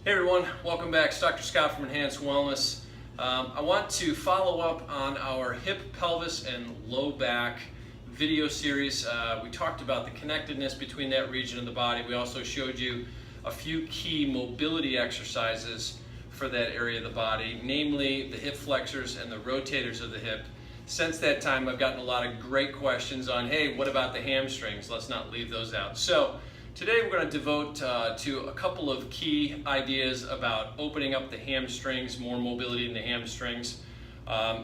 Hey everyone, welcome back. It's Dr. Scott from Enhanced Wellness. I want to follow up on our hip, pelvis, and low back video series. We talked about the connectedness between that region of the body. We also showed you a few key mobility exercises for that area of the body, namely the hip flexors and the rotators of the hip. Since that time, I've gotten a lot of great questions on, hey, what about the hamstrings? Let's not leave those out. So today we're going to devote to a couple of key ideas about opening up the hamstrings, more mobility in the hamstrings.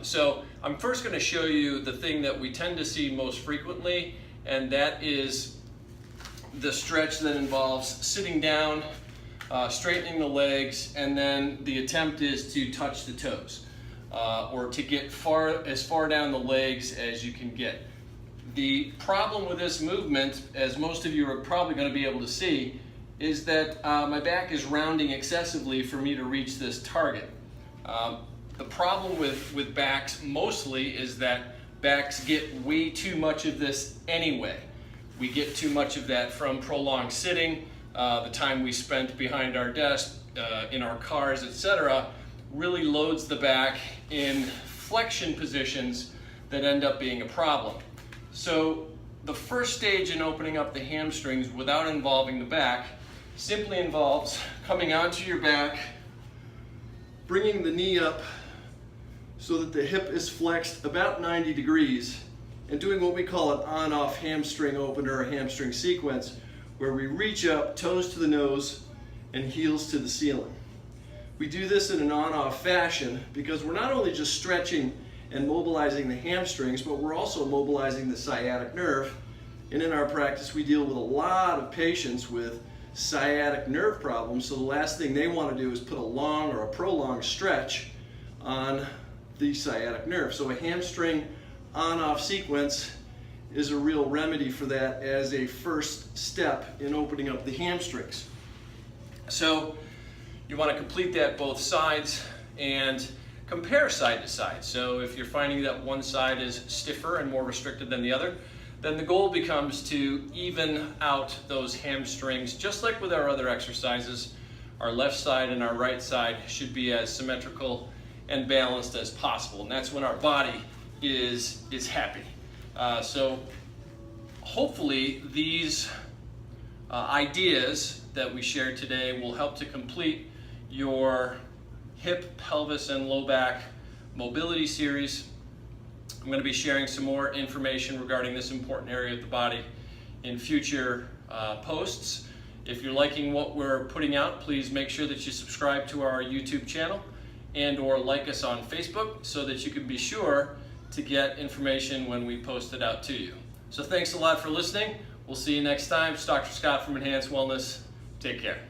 So I'm first going to show you the thing that we tend to see most frequently, and that is the stretch that involves sitting down, straightening the legs, and then the attempt is to touch the toes, or to get as far down the legs as you can get. The problem with this movement, as most of you are probably going to be able to see, is that my back is rounding excessively for me to reach this target. The problem with backs mostly is that backs get way too much of this anyway. We get too much of that from prolonged sitting, the time we spent behind our desk, in our cars, etc., really loads the back in flexion positions that end up being a problem. So the first stage in opening up the hamstrings without involving the back simply involves coming onto your back, bringing the knee up so that the hip is flexed about 90 degrees, and doing what we call an on-off hamstring opener or hamstring sequence, where we reach up, toes to the nose and heels to the ceiling. We do this in an on-off fashion because we're not only just stretching and mobilizing the hamstrings, but we're also mobilizing the sciatic nerve. And in our practice, we deal with a lot of patients with sciatic nerve problems, so the last thing they want to do is put a long or a prolonged stretch on the sciatic nerve. So a hamstring on-off sequence is a real remedy for that as a first step in opening up the hamstrings. So you want to complete that both sides and compare side to side. So if you're finding that one side is stiffer and more restricted than the other, then the goal becomes to even out those hamstrings. Just like with our other exercises, our left side and our right side should be as symmetrical and balanced as possible. And that's when our body is happy. So hopefully these ideas that we shared today will help to complete your hip, pelvis, and low back mobility series. I'm going to be sharing some more information regarding this important area of the body in future posts. If you're liking what we're putting out, please make sure that you subscribe to our YouTube channel and or like us on Facebook so that you can be sure to get information when we post it out to you. So thanks a lot for listening. We'll see you next time. It's Dr. Scott from Enhanced Wellness. Take care.